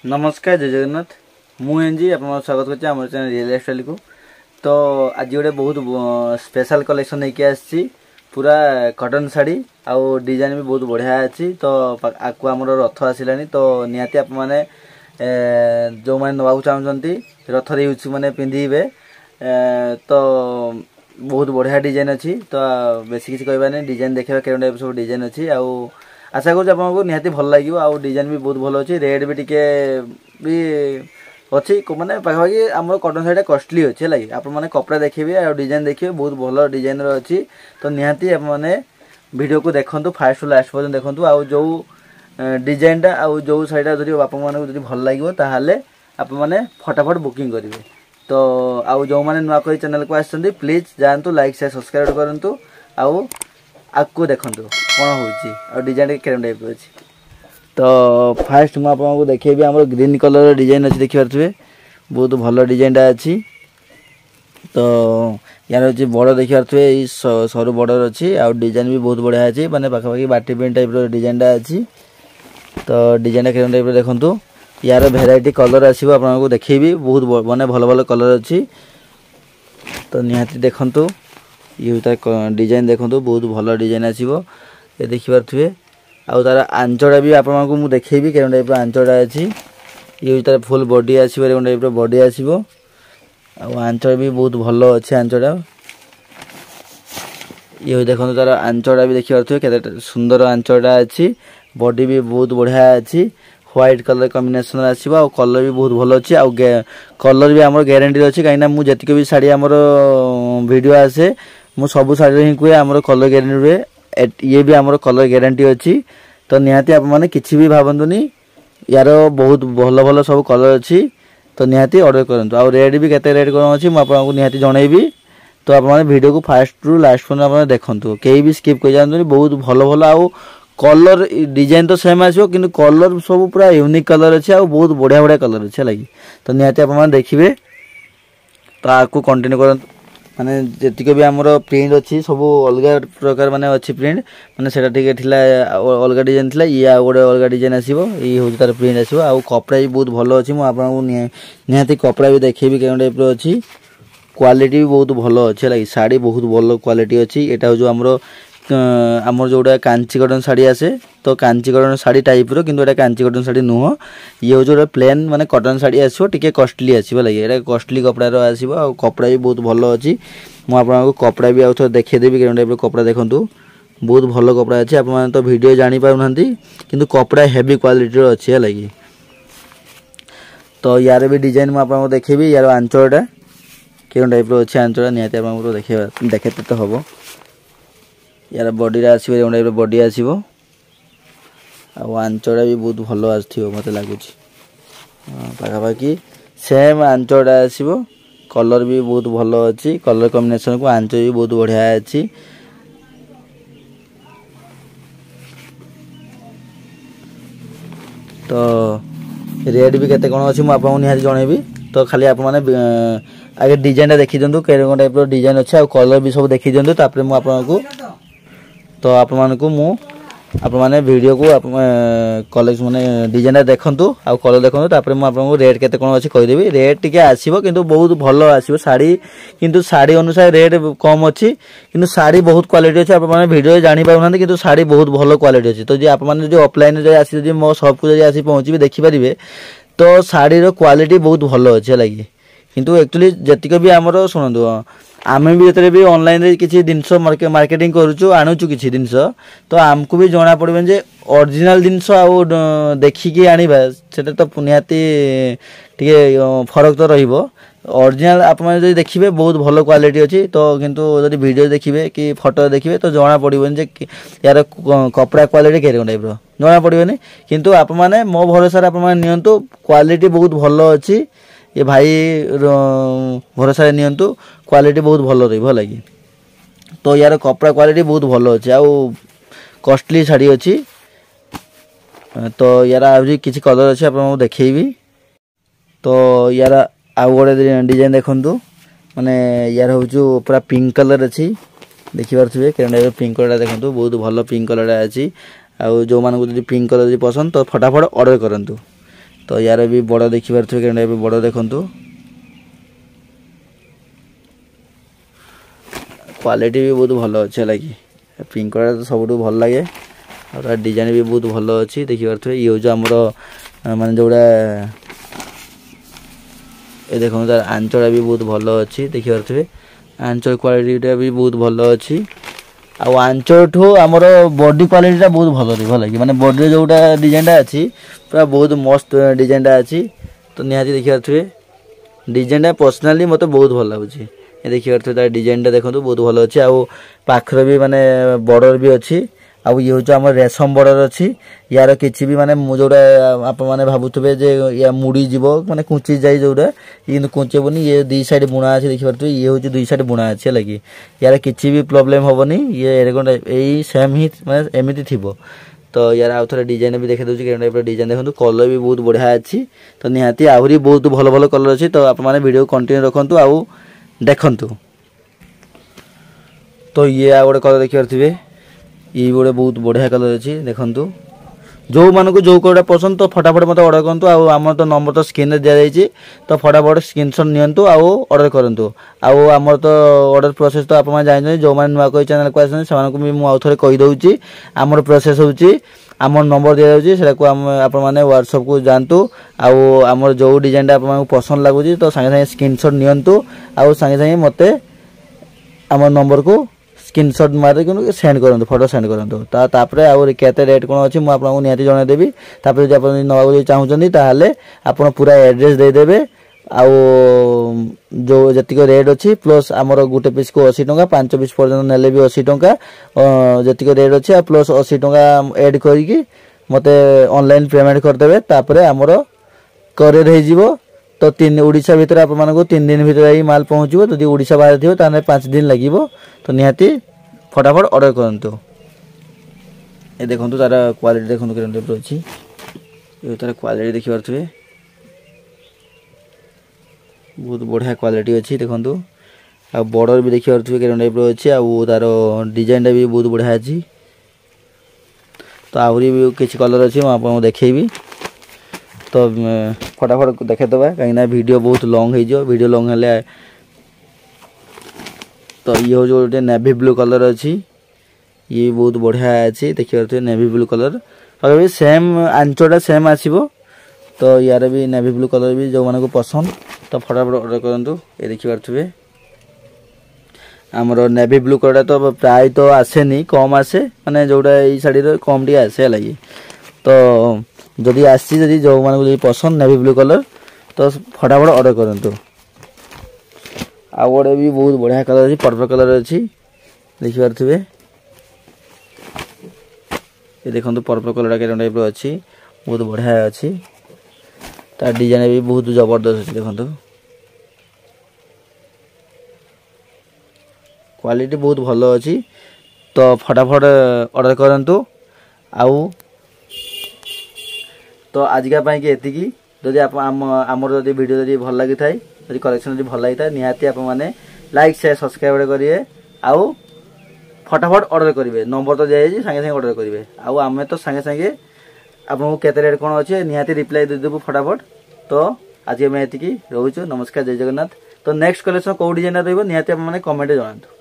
नमस्कार जय जगन्नाथ मुझे आप स्वागत करते आम चैनल रियल लाइफस्टाइल को। तो आज गोटे बहुत स्पेशल कलेक्शन लेके आसी पूरा कटन शाड़ी आउ डिजाइन भी बहुत बढ़िया अच्छी। तो आपको आम रथ आसला तो निहाती आप मैंने जो मैंने नवाक चाहते रथ यूज मैंने पिंधे तो बहुत बढ़िया डिजाइन अच्छी। तो बेसी किसी कहबानी डिजाइन देखा के टाइप सब डिजाइन अच्छी आशा करूँ निहाती भल लगे आउ डिजाइन भी बहुत भल अच्छी रेट भी टिके भी अच्छी माने पाखापाखि आम कटन शाढ़ी कॉस्टली अच्छे लगे आप कपड़ा देखिए और डिजाइन देखिए बहुत भल डिजाइन अच्छी। तो निहाती आप वीडियो को देखूँ फास्ट लास्ट पर्यटन देखूँ आउ जो डिजाइनटा आउ जो शाढ़ीटा जो बापा मानक जो भल लगे ताहले आप मैंने फटाफट बुकिंग करेंगे। तो आउ जो मैंने नुआ कर चैनल को आसछन्ती प्लीज जातु लाइक शेयर सब्सक्राइब करूँ आउ आपको देखूँ कौन हो डिजाइन के टाइप अच्छी। तो फास्ट मुझे देखिए आम ग्रीन कलर डिजाइन अच्छी देखी पारे बहुत भल डिजाइनटा अच्छी। तो यार हूँ बड़ देखी पारे सरू बॉर्डर अच्छी आउ डिजाइन भी बहुत बढ़िया अच्छी माने पाखापाखि बाटी प्रिंट टाइप डिजाइनटा अच्छी। तो डिजाइनटा के टाइप देखूँ यार भेराइटी कलर आसो आपको देखी बहुत माने भल भल कलर अच्छी। तो निहाती देखूँ ये तार डिजाइन देखूँ बहुत भल डिजाइन आसो ये देखिपे आउ तार आंचड़ा भी आपको मुझे देखेबी के टाइप आंचड़ा अच्छी। ये तार फुल बॉडी आसो टाइप बॉडी आसो आंचड़ा भी बहुत भल अच्छे आंचड़ा ये देखो तार आंचड़ा भी देखिपे के सुंदर आंचड़ा अच्छी बॉडी भी बहुत बढ़िया अच्छी व्हाइट कलर कॉम्बिनेशन आसो कलर भी बहुत भल अच्छी आउ कलर भी आम ग्यारंटी अच्छी कहीं मुझे जी भी शाड़ी आमर वीडियो आसे मु सब शाड़ी ही कहे आमर कलर ग्यारंटी हुए ये भी आमर कलर ग्यारंटी अच्छी। तो निहाती आप मैंने किसी भी भावतुनि यार बहुत भल भल सब कलर अच्छी। तो निहाती ऑर्डर करूँ आउ रेट भी केते रेट कौन अच्छी मुझे निहाती जनइबी। तो आप वीडियो को फास्ट रु लास्ट पर्यटन देखूँ कहीं भी स्किप कर जातुनि बहुत भल भल आउ कलर डिजाइन तो सेम आसो कि कलर सब पूरा यूनिक कलर अच्छे आउ बहुत बढ़िया बढ़िया कलर अच्छे लगी। तो निहाती आप देखिए तो आपको कंटिन्यू कर माने जीक भी आमर प्रिंट अच्छी सब अलग प्रकार माने अच्छी प्रिंट माने सेटा ठीक थिला अलग डिजाइन थिला ये गोटे अलग डिजाइन आसीबो ये हो तार प्रिंट आसीबो आउ कपड़ा भी बहुत भल अच्छी मु आपको निहाती कपड़ा भी देखेबी के टाइप अच्छी क्वालिटी भी बहुत भल अच्छे लगी शाड़ी बहुत भल क्वालिटी अच्छी। एटा हो जो आमर जोटा कांची कटन शाड़ी आसे तो कांची कटन शाड़ी टाइप रो किंतु एटा कांची कटन शाड़ी नुह ये हो जो प्लेन माने कटन शाड़ी आसो टिके कॉस्टली आसीबो लगे एटा कॉस्टली कपड़ा रो आसीबो आ कपड़ा भी बहुत भल अच्छी। मु आपको कपड़ा भी आउ देखे देबी के टाइप कपड़ा देखंतु बहुत भल कपड़ा अच्छी आप माने तो वीडियो जानि पाउनहंती किंतु कपड़ा हेवी क्वालिटी रो अच्छी लगी। तो यार भी डिजाइन मु आपको देखेबी यार आंचलटा के टाइप रो अच्छी आंचल निहाती आपको देखे तो हम यार बॉडी आसो टाइप बॉडी आसो आंचड़ा भी बहुत भल आसो मत लगुच पाखापाखि सेम आंचड़ा आसो कलर भी बहुत भल अच्छी कलर कॉम्बिनेशन को आंच भी बहुत बढ़िया अच्छी। तो रेट भी केते कोन अछि मु आपको निहाती जनइबी। तो खाली आप माने आगे डिजाइन देखी दिंतु के टाइप डिजाइन अच्छे आ कलर भी सब देखी दिंतु तापर मु आपको तो आप मैंने वीडियो को आप कलेक्शन माने डिजाइन देखंतु आ कलर देखंतु तापर मु आपको रेट केते कोन अछि कहि देबी रेट टिके आसीबो किंतु बहुत भलो आसीबो शाड़ी किंतु शाड़ी अनुसार रेट कम अछि किंतु शाड़ी बहुत क्वालिटी अछि आप माने वीडियो जानि पाउनहंती किंतु शाड़ी बहुत भलो क्वालिटी अछि। तो जे आप माने जो ऑफलाइन रे आसी जे मो शॉप को जे आसी पहुंची भी देखि परिबे तो शाड़ी रो क्वालिटी बहुत भलो अछि लगी किंतु एक्चुअली जतिक भी आमर सुनंदु आमे भी जेतरे भी ऑनलाइन रे किछि जिंस मार्केटिंग करूछु आनुछु किछि जिंस तो आमको भी जणा पड़बे जे ओरिजिनल जिंस आ देखि के आनिबा सेटा तो निहाती टिके फरक तो रहिबो ओरिजिनल आप माने जदि देखिबे बहुत भलो क्वालिटी अछि। तो किंतु जदि वीडियो देखिबे कि फोटो देखिबे तो जणा पड़बे जे यार कपड़ा क्वालिटी के टाइप रो जणा पड़बेनी किंतु आप माने मो भरोसा आप माने नियंतु क्वालिटी बहुत भलो अछि ये भाई भरोसा नियंतु क्वालिटी बहुत भल रही लगी। तो यार कपड़ा क्वालिटी बहुत भल अच्छे आउ कॉस्टली शाड़ी अच्छी। तो यार आज किसी कलर अच्छे आप देखेबी। तो यार आउ गोटे डिजाइन देखंतु माने यार हूँ पूरा पिंक कलर अच्छी देखी पारे के पिंक कलर देखंतु बहुत भल पिंक कलर अच्छी आउ जो मानक पिंक कलर पसंद तो फटाफट ऑर्डर करंतु। तो यार भी बड़ देखि पारथि केनडा भी बड़ देखंतु क्वालिटी भी बहुत भल अच्छे लगी पिंक कलर तो सब भल लगे और डिजाइन भी बहुत भल अच्छी देखि पारथि ये हूँ आमर माने जोड़ा ये देखो तार आंचड़ा भी बहुत भल अच्छी देखि पारथि आंचल क्वालिटी भी बहुत भल अच्छी आ आंचल ठू आमर बॉडी क्वालिटी बहुत भल लगे माने बॉडी जोटा डिजाइन अच्छी पूरा बहुत मस्त डिजाइन अच्छी तो निहाती देखि पारथि डिजाइन पर्सनाली मत बहुत भल लगुच ये देखिए तार डिजाइन देखो बहुत भल अच्छे आउ पाखर भी माने बॉर्डर भी अच्छी आउ ये हूँ आम रेशम बॉर्डर अच्छी यार किसी भी माने जोड़ा आप मैंने भावुवे जे या मुड़ी जीव माने कुंची जाए जोड़ा ये कुंचेबनी ये दी साइड बुणा अच्छे देखिए पारे ये हूँ दुई साइड बुणा अच्छे लगी यार किसी भी प्रोब्लेम हेनी ये यही सेम ही माने एमती थी तो यार आउ थे डिजाइन भी देखा दूसरी टाइप डिजाइन देखो कलर भी बहुत बढ़िया अच्छी तो निहाती आहरी बहुत भल भल कलर अच्छी तो आप वीडियो कंटिन्यू रखु आउ देखंतु तो ये आ गोटे कलर देखि पारथिबे ये गोटे बहुत बढ़िया कलर अच्छी देखंतु जो मानक जो कलर पसंद तो फटाफट मत ऑर्डर करंतु आउ आम तो नंबर तो स्क्रीन रे दिया जायछि तो फटाफट स्क्रीनशॉट नियंतु आउ ऑर्डर करंतु आउ आमर तो ऑर्डर प्रोसेस तो आपण जानि जो मान नुआ कोई चैनल को आछन समान को भी मु आउ थरे कहि दउछि आमर प्रोसेस होउछि आमर नंबर दिया जाउछि सेटा को आपण माने WhatsApp को जानतु आउ आमर जो डिजाइन आपण माने पसंद लागुछि तो संगे संगे स्क्रीनशॉट नियंतु आउ संगे संगे मते आमर नंबर को स्क्रीनशॉट मारे कि सेंड करंतु फोटो सेंड करंतु तापरे आउ केते रेट कोन अछि मु आपन निहाती जणा देबी तापरे जे आपन नवा चाहउछन्ती ताहाले आपन पूरा एड्रेस दे देबे आउ जो जतिको रेट अछि प्लस आमर गुटे पीस को 80 टंका 5 पीस पर्यंत नेले भी 80 टंका जतिको रेट अछि प्लस 80 टंका ऐड करी कि मते ऑनलाइन पेमेंट कर देबे तापरे आमर करियर हे जिवो तो 3 ओडिशा भीतर आप मान को 3 दिन भीतर ही माल पहुँचो जदि ओडिशा बाहर थी ताने 5 दिन लगिवो तो निहाती फटाफट ऑर्डर करंतु ए देखंतु तार क्वालिटी देखंतु केन टाइप अछि ये तार क्वालिटी देखि पारथुबे बहुत बढ़िया क्वालिटी अछि देखंतु आ बॉर्डर भी देखि पारथुबे केन टाइप अछि आ तार डिजाइन भी बहुत बढ़िया अछि तो आउरी भी किछ कलर अछि म आपन देखैबी तो फटाफट देखेदबा कहीं वीडियो बहुत लॉन्ग हो वीडियो लॉन्ग हेले तो ये हो जो नेवी ब्लू कलर अच्छी ये बहुत बढ़िया अच्छी देखिए नेवी ब्लू कलर अगर सेम आंचटा सेम आसीबो तो यार भी नेवी ब्लू कलर भी जो मानको पसंद तो फटाफट ऑर्डर करंतु ये देखि पारथुबे हमरो नेवी ब्लू कलर तो प्राय तो आसेनी कम आसे माने जोडा ई साड़ी रो कम टी आसे लागि तो जदि आसी जदि जो मानको जदि पसंद नेवी ब्लू कलर तो फटाफट ऑर्डर करंतु आ गोटे भी बहुत बढ़िया कलर अछि पर्पल कलर अछि देखि पारथुबे ये देखंतु पर्पल कलर के टाइप रो अछि बहुत बढ़िया अछि ता डिजाइन भी बहुत जबरदस्त अछि देखंतु क्वालिटी बहुत भलो अछि तो फटाफट ऑर्डर करंतु आउ तो आजिका पाई कि एतिकी जदि आप आमर जदि वीडियो जदि भल लागि थाई जदि कलेक्शन जदि भल लागि थाई निहाती आप माने लाइक शेयर सब्सक्राइब करिवे आउ फटाफट ऑर्डर करिवे नंबर तो दिया संगे संगे ऑर्डर करिवे आउ आमे तो संगे संगे आपको केते रेट कोन अछि निहाती रिप्लाई दे देबो फटाफट तो आज मैं एतिकी रहउछु नमस्कार जय जगन्नाथ तो नेक्स्ट कलेक्शन को डिजाइन रहइबो निहाती आप माने कमेंट जणांतु।